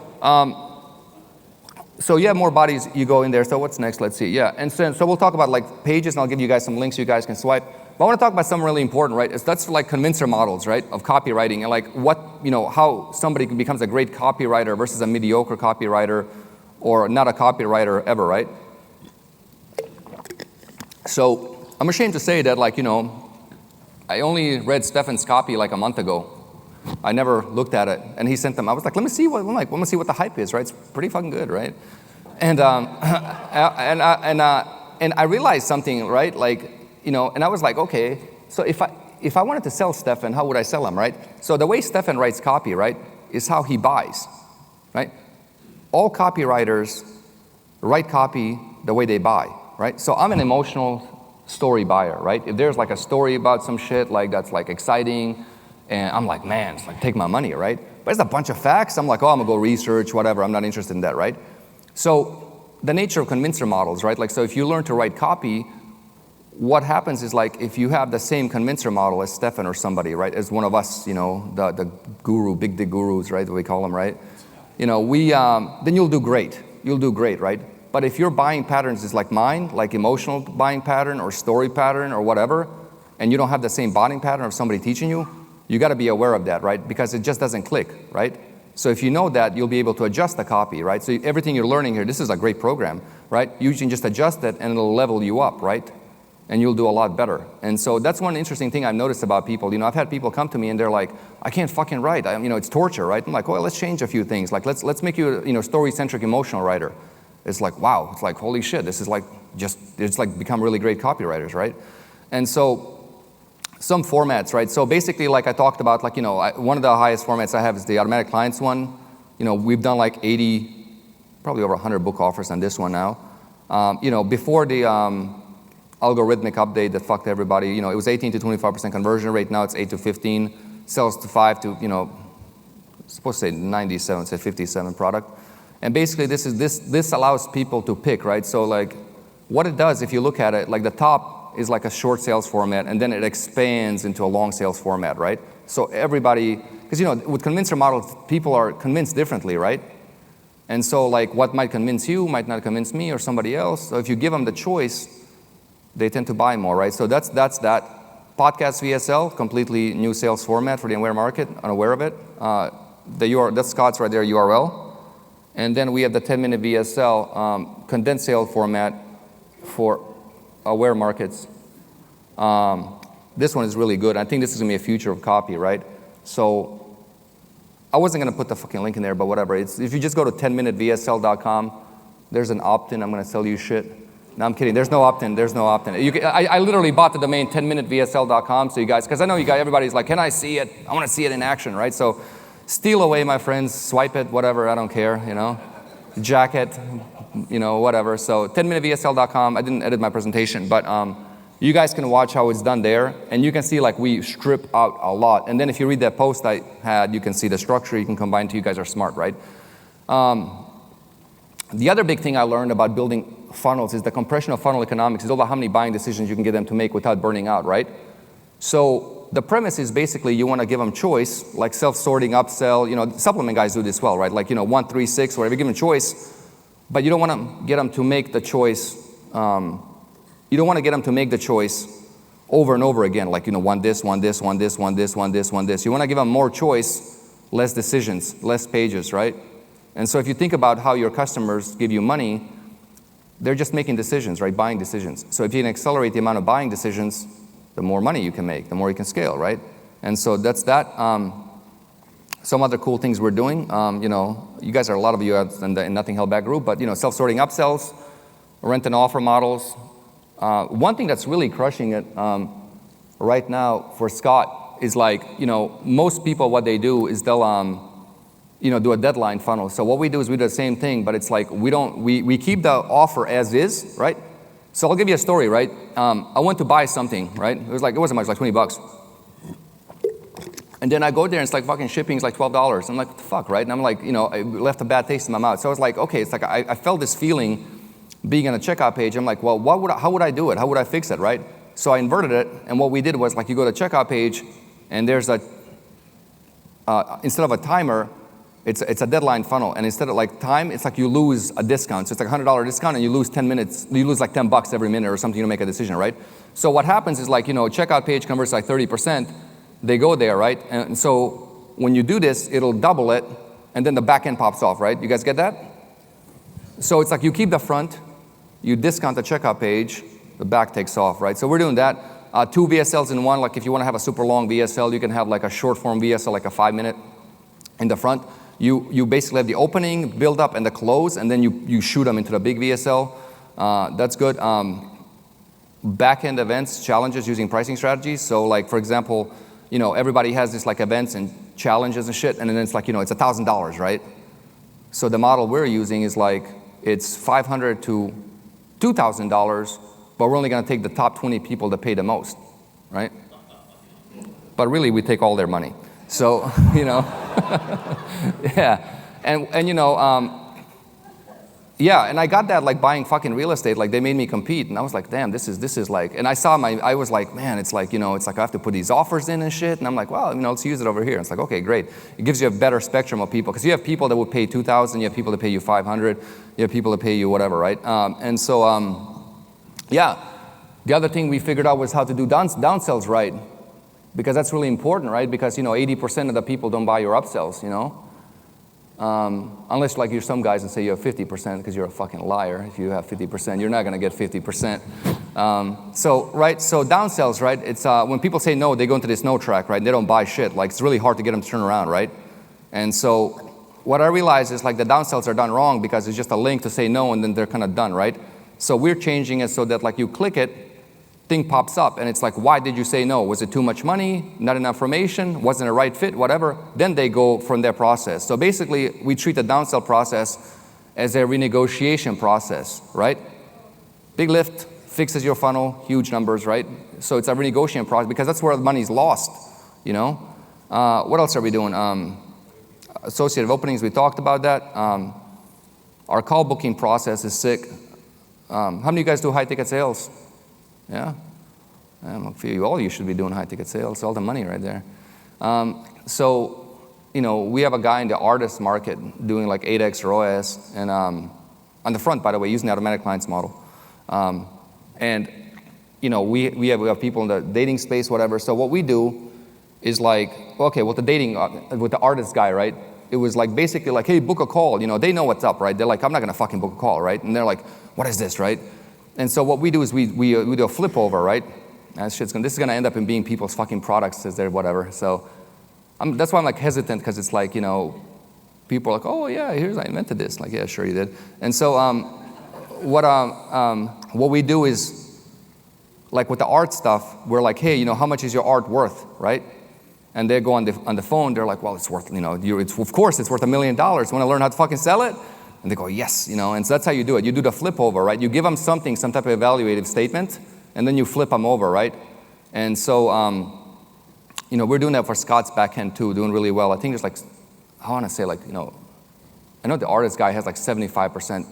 you have more bodies, you go in there. So what's next? Let's see. Yeah, and so we'll talk about like pages, and I'll give you guys some links you guys can swipe. But I want to talk about something really important, right? That's like convincer models, right, of copywriting, and like how somebody becomes a great copywriter versus a mediocre copywriter or not a copywriter ever, right? So I'm ashamed to say that, like, I only read Stefan's copy like a month ago. I never looked at it, and he sent them. I was like, let me see what the hype is, right? It's pretty fucking good, right? And and I realized something, right? Like, and I was like, okay, so if I wanted to sell Stefan, how would I sell him, right? So the way Stefan writes copy, right, is how he buys, right? All copywriters write copy the way they buy, right? So I'm an emotional story buyer, right? If there's like a story about some shit like that's like exciting, and I'm like, man, it's like, take my money, right? But it's a bunch of facts. I'm like, oh, I'm gonna go research, whatever. I'm not interested in that, right? So the nature of convincer models, right? Like, so if you learn to write copy, what happens is, like, if you have the same convincer model as Stefan or somebody, right, as one of us, the guru, big dick gurus, right, we call them, right? Then you'll do great. You'll do great, right? But if your buying patterns is like mine, like emotional buying pattern or story pattern or whatever, and you don't have the same buying pattern of somebody teaching you, you got to be aware of that, right? Because it just doesn't click, right? So if you know that, you'll be able to adjust the copy, right? So everything you're learning here, this is a great program, right? You can just adjust it and it'll level you up, right? And you'll do a lot better. And so that's one interesting thing I've noticed about people. I've had people come to me and they're like, I can't fucking write. It's torture, right? I'm like, well, let's change a few things. Like, let's make you a, story-centric emotional writer. It's like, wow. It's like, holy shit. This is like, it's like become really great copywriters, right? And so some formats, right? So basically, like I talked about, like, one of the highest formats I have is the automatic clients one. We've done like 80, probably over 100 book offers on this one now. Before the algorithmic update that fucked everybody, it was 18 to 25% conversion rate. Now it's 8 to 15, sells to 5 to, supposed to say 97, say 57 product. And basically this allows people to pick, right? So like what it does, if you look at it, like the top is like a short sales format, and then it expands into a long sales format, right? So everybody, because with convincer models, people are convinced differently, right? And so like what might convince you might not convince me or somebody else. So if you give them the choice, they tend to buy more, right? So that's that. Podcast VSL, completely new sales format for the aware market, unaware of it. That's Scott's right there, URL. And then we have the 10-minute VSL, condensed sales format for aware markets. This one is really good. I think this is gonna be a future of copy, right? So I wasn't gonna put the fucking link in there, but whatever. If you just go to 10minutevsl.com, there's an opt-in. I'm gonna sell you shit. No, I'm kidding. There's no opt-in. I literally bought the domain 10minutevsl.com, so you guys, because I know everybody's like, can I see it? I want to see it in action, right? So steal away, my friends. Swipe it, whatever. I don't care, Jack it, whatever. So 10minutevsl.com. I didn't edit my presentation, but you guys can watch how it's done there, and you can see like we strip out a lot. And then if you read that post I had, you can see the structure. You can combine two. You guys are smart, right? The other big thing I learned about building funnels is the compression of funnel economics. It's all about how many buying decisions you can get them to make without burning out, right? So the premise is basically you want to give them choice, like self-sorting, upsell. Supplement guys do this well, right? Like 1, 3, 6, whatever. Give them choice, but you don't want to get them to make the choice. You don't want to get them to make the choice over and over again, like one this, one this, one this, one this, one this, one this. You want to give them more choice, less decisions, less pages, right? And so if you think about how your customers give you money, they're just making decisions, right? Buying decisions. So if you can accelerate the amount of buying decisions, the more money you can make, the more you can scale, right? And so that's that. Some other cool things we're doing, you guys are, a lot of you are in the Nothing Held Back group, but self-sorting upsells, rent and offer models. One thing that's really crushing it right now for Scott is like, most people, what they do is they'll, do a deadline funnel. So what we do is we do the same thing, but it's like we keep the offer as is, right? So I'll give you a story, right? I went to buy something, right? It wasn't much, like 20 bucks. And then I go there and it's like fucking shipping is like $12. I'm like, what the fuck, right? And I'm like, I left a bad taste in my mouth. So I was like, okay, it's like I felt this feeling being on a checkout page. I'm like, well, how would I do it? How would I fix it, right? So I inverted it, and what we did was like you go to the checkout page, and there's instead of a timer, it's a deadline funnel, and instead of like time, it's like you lose a discount. So it's like a $100 discount, and you lose 10 minutes. You lose like $10 every minute or something to make a decision, right? So what happens is like checkout page converts like 30%. They go there, right? And so when you do this, it'll double it, and then the back end pops off, right? You guys get that? So it's like you keep the front, you discount the checkout page, the back takes off, right? So we're doing that. 2 VSLs in one. Like if you want to have a super long VSL, you can have like a short form VSL, like a 5-minute in the front. You basically have the opening, build up, and the close, and then you shoot them into the big VSL. That's good. Back-end events, challenges using pricing strategies. So like, for example, everybody has this like events and challenges and shit, and then it's like, it's $1,000, right? So the model we're using is like, it's $500 to $2,000, but we're only gonna take the top 20 people that pay the most, right? But really, we take all their money. So, yeah, and yeah, and I got that like buying fucking real estate, like they made me compete, and I was like, damn, this is like, and I was like, man, it's like, it's like I have to put these offers in and shit, and I'm like, well, let's use it over here. It's like, okay, great. It gives you a better spectrum of people, because you have people that will pay $2,000, you have people that pay you $500, you have people that pay you whatever, right? And so, yeah, the other thing we figured out was how to do downsells right. Because that's really important, right? Because 80% of the people don't buy your upsells, Unless like you're some guys and say you have 50% because you're a fucking liar. If you have 50%, you're not going to get 50%. So downsells, right? It's when people say no, they go into this no track, right? They don't buy shit. Like it's really hard to get them to turn around, right? And so what I realize is like the downsells are done wrong because it's just a link to say no and then they're kind of done, right? So we're changing it so that like you click it, thing pops up and it's like, why did you say no? Was it too much money? Not enough information? Wasn't a right fit? Whatever. Then they go from their process. So basically, we treat the downsell process as a renegotiation process, right? Big lift, fixes your funnel, huge numbers, right? So it's a renegotiation process because that's where the money's lost, you know? What else are we doing? Associative openings, we talked about that. Our call booking process is sick. How many of you guys do high ticket sales? Yeah? All you should be doing high ticket sales, all the money right there. So, you know, we have a guy in the artist market doing like 8x ROAS, and on the front, by the way, using the automatic clients model. And, you know, we have people in the dating space, whatever. So what we do is like, okay, with the dating, with the artist guy, right? It was like basically like, hey, book a call. You know, they know what's up, right? They're like, I'm not going to fucking book a call, right? And they're like, what is this, right? And so what we do is we do a flip over, right? This is going to end up in being people's fucking products as they're whatever. So that's why I'm like hesitant, because it's like, you know, people are like, oh yeah, I invented this. Like, yeah, sure you did. And so what we do is, like with the art stuff, we're like, hey, you know, how much is your art worth, right? And they go on the phone, they're like, well, it's worth, you know, of course it's worth $1 million. Want to learn how to fucking sell it? And they go, yes, you know, and so that's how you do it. You do the flip over, right? You give them something, some type of evaluative statement, and then you flip them over, right? And so, you know, we're doing that for Scott's backhand too, doing really well. I think there's like, I want to say like, you know, I know the artist guy has like 75%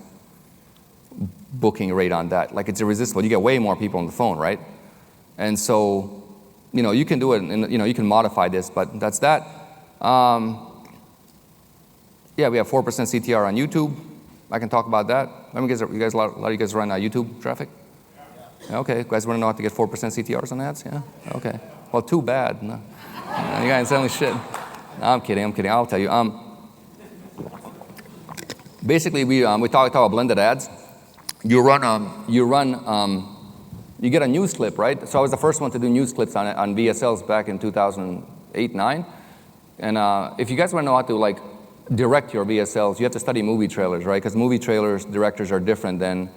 booking rate on that. Like it's irresistible. You get way more people on the phone, right? And so, you know, you can do it, and you know, you can modify this, but that's that. Yeah, we have 4% CTR on YouTube. I can talk about that. A lot of you guys run YouTube traffic? Yeah. Okay, you guys want to know how to get 4% CTRs on ads? Yeah, okay. Well, too bad. No. You guys selling shit. No, I'm kidding. I'll tell you. Basically, we talk about blended ads. You get a news clip, right? So I was the first one to do news clips on VSLs back in 2008, 9. And if you guys want to know how to like direct your VSLs, you have to study movie trailers, right? Because movie trailers directors are different than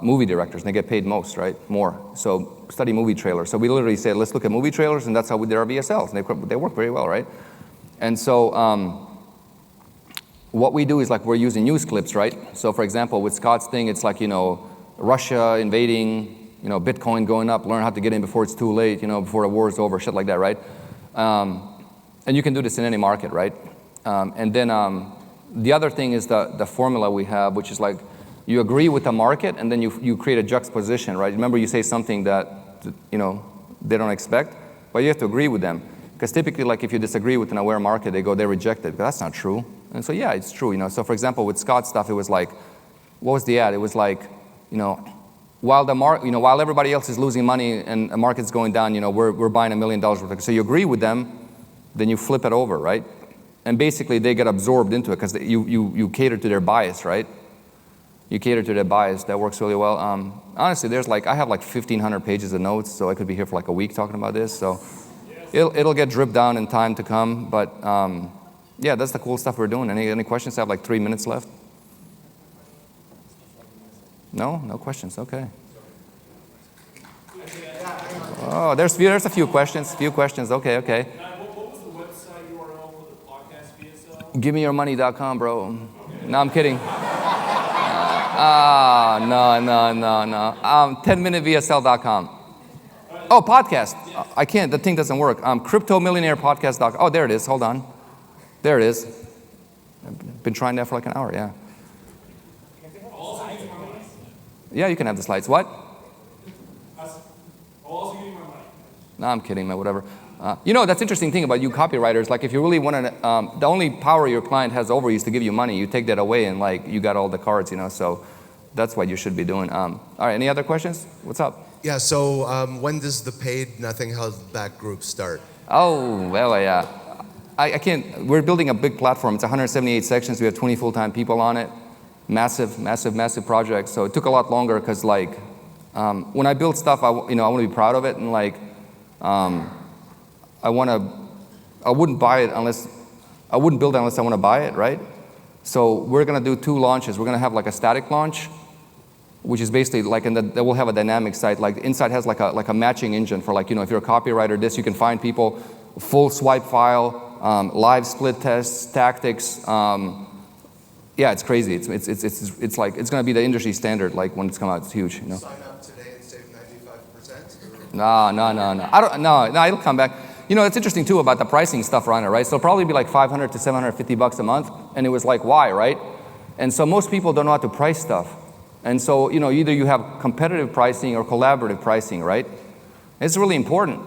movie directors, and they get paid most, right? More. So study movie trailers. So we literally said, let's look at movie trailers, and that's how we did our VSLs. And they work very well, right? And so what we do is like we're using news clips, right? So for example, with Scott's thing, it's like, you know, Russia invading, you know, Bitcoin going up, learn how to get in before it's too late, you know, before the war is over, shit like that, right? And you can do this in any market, right? And then the other thing is the formula we have, which is like you agree with the market and then you create a juxtaposition, right? Remember, you say something that, you know, they don't expect, but you have to agree with them. Because typically, like if you disagree with an aware market, they reject it. But that's not true. And so yeah, it's true, you know. So for example, with Scott's stuff, it was like, what was the ad? It was like, you know, while everybody else is losing money and the market's going down, you know, we're buying $1 million worth. So you agree with them, then you flip it over, right? And basically they get absorbed into it because you cater to their bias, right? You cater to their bias. That works really well. Honestly, I have like 1,500 pages of notes, so I could be here for like a week talking about this. So it'll get dripped down in time to come. But yeah, that's the cool stuff we're doing. Any questions? I have like 3 minutes left. No questions. Okay. Oh, there's a few questions. Okay. What was the website URL for the podcast VSL? GiveMeYourMoney.com, bro. Okay. No, I'm kidding. No. 10minutevsl.com. Oh, podcast. I can't. The thing doesn't work. CryptoMillionairePodcast.com. Oh, there it is. Hold on. There it is. I've been trying that for like an hour. Yeah. Yeah, you can have the slides. What? No, I'm kidding, man. Whatever. You know, that's interesting thing about you copywriters. Like, if you really want to, the only power your client has over you is to give you money. You take that away, and like, you got all the cards, you know. So, that's what you should be doing. All right. Any other questions? What's up? Yeah. So, when does the paid nothing held back group start? Oh, well, yeah. I can't, we're building a big platform. It's 178 sections. We have 20 full-time people on it. Massive, massive, massive project. So it took a lot longer because like, when I build stuff, I want to be proud of it, and like, I wouldn't buy it unless, I wouldn't build it unless I want to buy it, right? So we're going to do 2 launches. We're going to have like a static launch, which is basically like, that will have a dynamic site. Like inside has like a matching engine for like, if you're a copywriter, this, you can find people, full swipe file, live split tests, tactics. Yeah, it's crazy. It's like, it's going to be the industry standard. Like when it's come out, it's huge. Sign up today and save 95%? No, it'll come back. It's interesting too about the pricing stuff around it, right? So it'll probably be like $500 to $750 a month, and it was like, why, right? And so most people don't know how to price stuff. And so, either you have competitive pricing or collaborative pricing, right? It's really important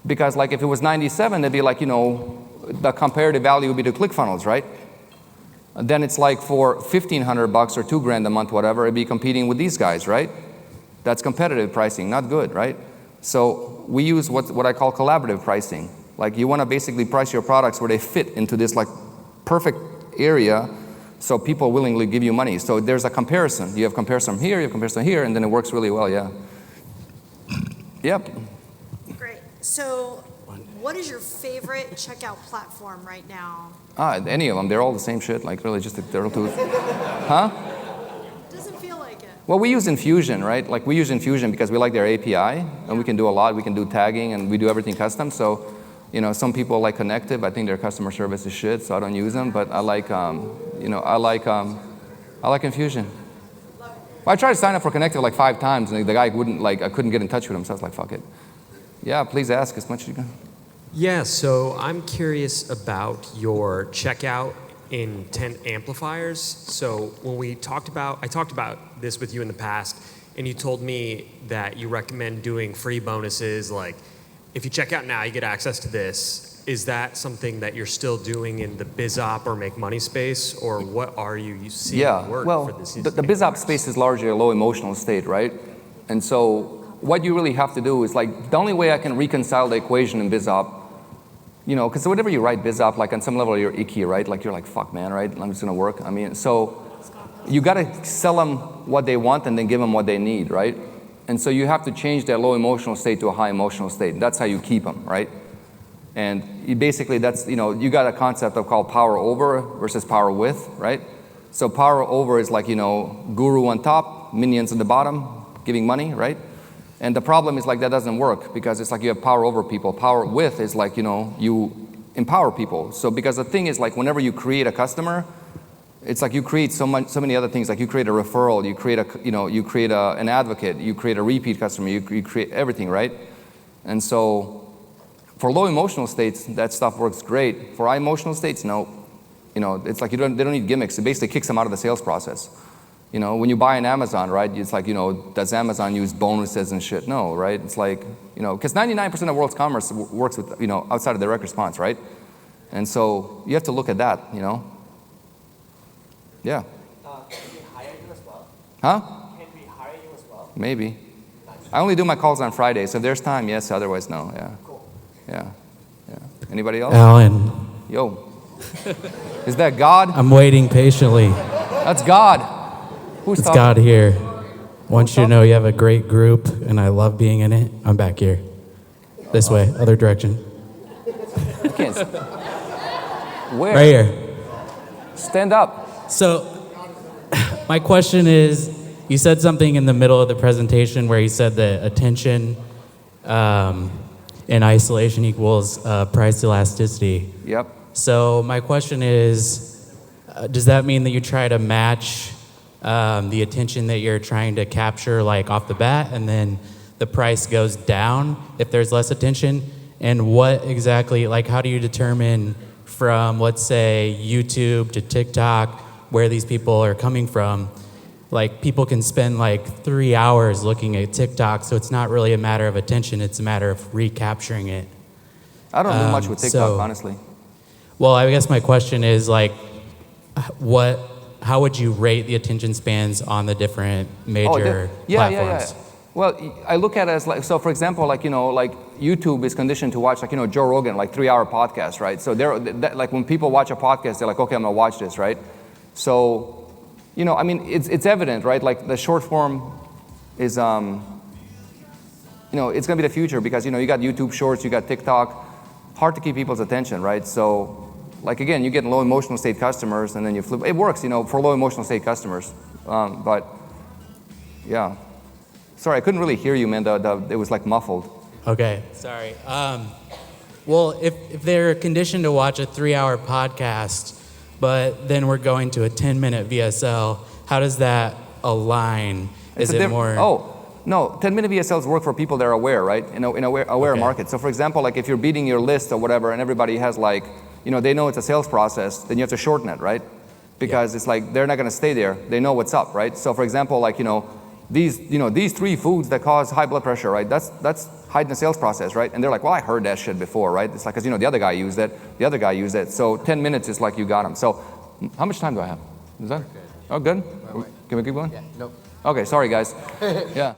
because like if it was 97, it'd be like, the comparative value would be to ClickFunnels, right? Then it's like for $1,500 or $2,000 a month, whatever, it'd be competing with these guys, right? That's competitive pricing, not good, right? So we use what I call collaborative pricing. Like you want to basically price your products where they fit into this like perfect area, so people willingly give you money. So there's a comparison. You have comparison here, you have comparison here, and then it works really well, yeah. Yep. Great. So what is your favorite checkout platform right now? Any of them. They're all the same shit. Like really just they're all two. Huh? Doesn't feel like it. Well, we use Infusion, right? Like we use Infusion because we like their API, and we can do a lot. We can do tagging, and we do everything custom. So, some people like Connective. I think their customer service is shit, so I don't use them. But I like, I like Infusion. Well, I tried to sign up for Connective like 5 times, and the guy wouldn't like. I couldn't get in touch with him, so I was like, fuck it. Yeah, please ask as much as you can. Yeah, so I'm curious about your checkout intent amplifiers. So when I talked about this with you in the past, and you told me that you recommend doing free bonuses, like if you check out now, you get access to this. Is that something that you're still doing in the BizOp or Make Money space, or what are you seeing work for this? The BizOp space is largely a low emotional state, right? And so what you really have to do is like, the only way I can reconcile the equation in BizOp, because whenever you write BizOp, like on some level you're icky, right? Like you're like, fuck man, right? I'm just gonna work. I mean, so you gotta sell them what they want and then give them what they need, right? And so you have to change their low emotional state to a high emotional state. That's how you keep them, right? And you basically, that's, you got a concept of called power over versus power with, right? So power over is like, guru on top, minions at the bottom, giving money, right? And the problem is like that doesn't work because it's like you have power over people. Power with is like, you empower people. So because the thing is like whenever you create a customer, it's like you create so many other things. Like you create a referral, you create an advocate, you create a repeat customer, you create everything, right? And so for low emotional states, that stuff works great. For high emotional states, no. It's like they don't need gimmicks. It basically kicks them out of the sales process. When you buy an Amazon, right, it's like, does Amazon use bonuses and shit? No, right? It's like, because 99% of the world's commerce works with, outside of direct response, right? And so you have to look at that, Yeah. Can we hire you as well? Huh? Can we hire you as well? Maybe. I only do my calls on Fridays. So if there's time, yes. Otherwise, no. Yeah. Cool. Yeah. Anybody else? Alan, Yo. Is that God? I'm waiting patiently. That's God. Who's It's talking? God here. Want you to know you have a great group, and I love being in it. I'm back here. This way, other direction. You can't. Where? Right here. Stand up. So, my question is, you said something in the middle of the presentation where you said that attention in isolation equals price elasticity. Yep. So my question is, does that mean that you try to match the attention that you're trying to capture like off the bat, and then the price goes down if there's less attention? And what exactly, like how do you determine from, let's say, YouTube to TikTok, where these people are coming from? Like people can spend like 3 hours looking at TikTok, so it's not really a matter of attention, it's a matter of recapturing it. I don't do much with TikTok, honestly. Well, I guess my question is like, how would you rate the attention spans on the different major platforms? Well, I look at it as like, so for example, like, like YouTube is conditioned to watch like, Joe Rogan, like 3-hour podcast, right? So like when people watch a podcast, they're like, okay, I'm gonna watch this, right? So, I mean, it's evident, right? Like the short form is, it's gonna be the future because, you got YouTube Shorts, you got TikTok, hard to keep people's attention, right? So, like again, you get low emotional state customers and then you flip, it works, for low emotional state customers, but yeah. Sorry, I couldn't really hear you, man. It was like muffled. Okay, sorry. Well, if they're conditioned to watch a 3-hour podcast, but then we're going to a 10-minute VSL, how does that align? Is it more? Oh, no, 10-minute VSLs work for people that are aware, right? In aware Okay. market. So for example, like if you're beating your list or whatever, and everybody has like, they know it's a sales process, then you have to shorten it, right? Because it's like they're not going to stay there. They know what's up, right? So for example, like these 3 foods that cause high blood pressure, right? That's hiding the sales process, right? And they're like, well, I heard that shit before, right? It's like, because the other guy used it, the other guy used it. So 10 minutes is like you got them. So how much time do I have? Is that? Oh, good. Can we keep going? Yeah, nope. Okay, sorry guys. Yeah.